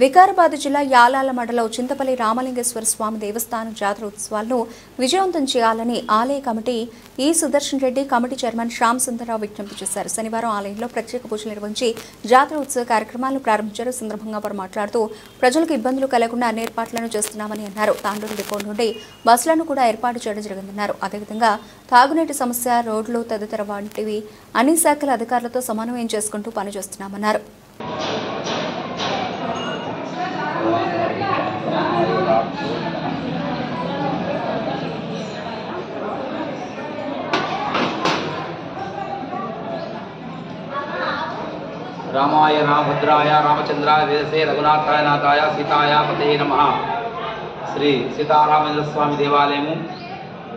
వికారాబాద్ జిల్లా యాలాల మండలం చింతపల్లి రామలింగేశ్వర స్వామి దేవస్థానం జాతర ఉత్సవాలను విజయవంతం చేయాలని ఆలయ కమిటీ ఈ సుదర్శన్ రెడ్డి కమిటీ చైర్మన్ శ్యామ్ సుందరరావు విజ్ఞప్తి చేశారు. శనివారం ఆలయంలో ప్రత్యేక పూజలు నిర్వహించి జాతర ఉత్సవ కార్యక్రమాలను ప్రారంభించారు. సందర్భంగా వారు మాట్లాడుతూ ప్రజలకు ఇబ్బందులు కలగకుండా అన్ని ఏర్పాట్లను చేస్తున్నామని అన్నారు. తాండూరు డిపో నుండి బస్సులను కూడా ఏర్పాటు చేయడం జరిగిందన్నారు. అదేవిధంగా తాగునీటి సమస్య, రోడ్లు తదితర వంటివి అన్ని శాఖల అధికారులతో సమన్వయం చేసుకుంటూ పనిచేస్తున్నామన్నారు. रामाय रामभद्राय रामचंद्राय वेदसे रघुनाथाय नाथाय सीताय पते नमः। श्री सीतारामेंद्र स्वामी देवालयము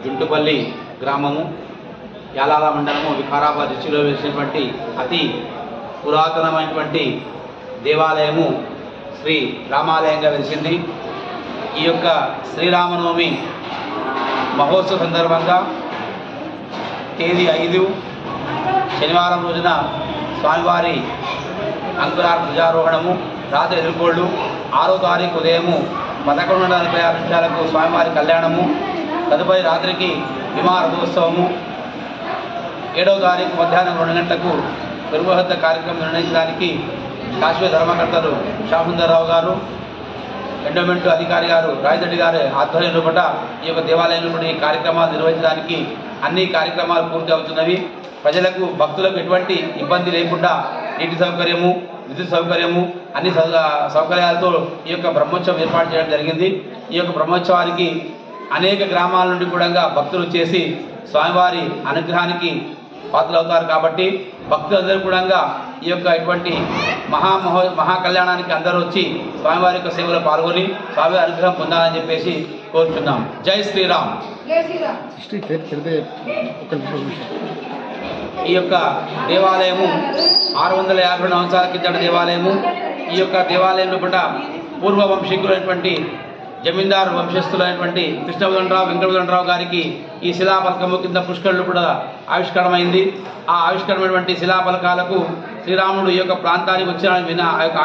జుంటుపల్లి గ్రామము యాలాల మండలము వికారాబాద్ డిస్ట్రిక్ట్లో వెలిసినటువంటి అతి పురాతనమైనటువంటి దేవాలయము శ్రీ రామాలయంగా వెలిసింది. ఈ యొక్క శ్రీరామనవమి మహోత్సవ సందర్భంగా తేదీ 5 శనివారం రోజున స్వామివారి అంకురార్ ధ్వజారోహణము, రాత్రి ఎదుర్కోళ్ళు, 6వ తారీఖు ఉదయము 11:46 నిమిషాలకు స్వామివారి కళ్యాణము, తదుపరి రాత్రికి విమారథోత్సవము, 7వ తారీఖు మధ్యాహ్నం 2 గంటలకు పెరుగుహద్ద కార్యక్రమం నిర్ణయించడానికి కాశ్మీర ధర్మకర్తలు శ్యామ్ సుందరరావు గారు, ఎండోమెంట్ అధికారి గారు రాజరెడ్డి గారి ఆధ్వర్యంలో పట్ల ఈ యొక్క దేవాలయంలో ఈ కార్యక్రమాలు నిర్వహించడానికి అన్ని కార్యక్రమాలు పూర్తి అవుతున్నవి. ప్రజలకు భక్తులకు ఎటువంటి ఇబ్బంది లేకుండా నీటి సౌకర్యము, విద్యుత్ సౌకర్యము, అన్ని సౌకర్యాలతో ఈ యొక్క బ్రహ్మోత్సవం ఏర్పాటు చేయడం జరిగింది. ఈ యొక్క బ్రహ్మోత్సవానికి అనేక గ్రామాల నుండి కూడా భక్తులు చేసి స్వామివారి అనుగ్రహానికి పాత్రలవుతారు. కాబట్టి భక్తులందరూ కూడా ఈ యొక్క ఇటువంటి మహాకళ్యాణానికి అందరూ వచ్చి స్వామివారి యొక్క సేవలో పాల్గొని స్వామివారి అనుగ్రహం పొందాలని చెప్పేసి కోరుచున్నాం. జై శ్రీరామ్. ఈ యొక్క దేవాలయము 652 సంవత్సరాల కిందట దేవాలయము. ఈ యొక్క దేవాలయంలో కూడా పూర్వ వంశీకులైనటువంటి జమీందారు వంశస్థులైనటువంటి కృష్ణవదనరావు, వెంకటవదనరావు గారికి ఈ శిలాఫలకము కింద పుష్కరులు కూడా ఆవిష్కరణమైంది. ఆ ఆవిష్కరణమైనటువంటి శిలాఫలకాలకు శ్రీరాముడు ఈ యొక్క ప్రాంతానికి వచ్చిన విన ఆ యొక్క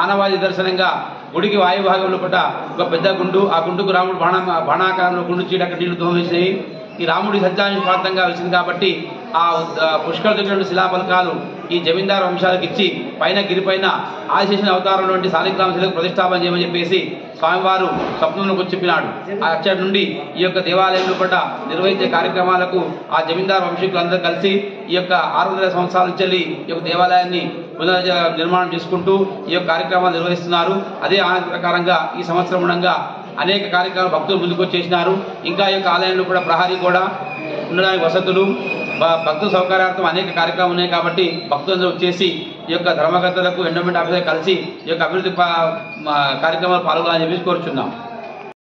ఆనవాయితీ దర్శనంగా గుడికి వాయుభాగంలో పట్ట ఒక పెద్ద గుండు, ఆ గుండుకు రాముడు బాణాకారంలో గుండు చీడ అక్కడ నీళ్లు దోహేసినాయి. ఈ రాముడి సంచార ప్రాంతంగా వచ్చింది కాబట్టి ఆ పుష్కర దగ్గర శిలాఫలకాలు ఈ జమీందారు వంశాలకు ఇచ్చి పైన గిరిపైన ఆదిశేషుని అవతారంలో శాలిగ్రామ శిలకు ప్రతిష్టాపన చేయమని చెప్పేసి స్వామివారు స్వప్నంలోకి వచ్చి చెప్పినాడు. అచ్చటి నుండి ఈ యొక్క దేవాలయంలో పట్ల నిర్వహించే కార్యక్రమాలకు ఆ జమీందారు వంశీకులందరూ కలిసి ఈ యొక్క 600 సంవత్సరాల నుంచి ఈ యొక్క దేవాలయాన్ని నిర్మాణం చేసుకుంటూ ఈ యొక్క కార్యక్రమాలు నిర్వహిస్తున్నారు. అదే ఆనతి ప్రకారంగా ఈ సంవత్సరం ఉండగా అనేక కార్యక్రమాలు భక్తులు ముందుకు వచ్చేసినారు. ఇంకా ఈ యొక్క ఆలయంలో కూడా ప్రహరీ కూడా ఉండడానికి వసతులు, భక్తుల సౌకర్యార్థం అనేక కార్యక్రమాలు ఉన్నాయి. కాబట్టి భక్తులందరూ వచ్చేసి ఈ యొక్క ధర్మకర్తలకు, ఎండోమెంట్ ఆఫీసర్ కలిసి ఈ యొక్క అభివృద్ధి కార్యక్రమాలు పాల్గొనాలని చెప్పేసి కోరుచున్నాం.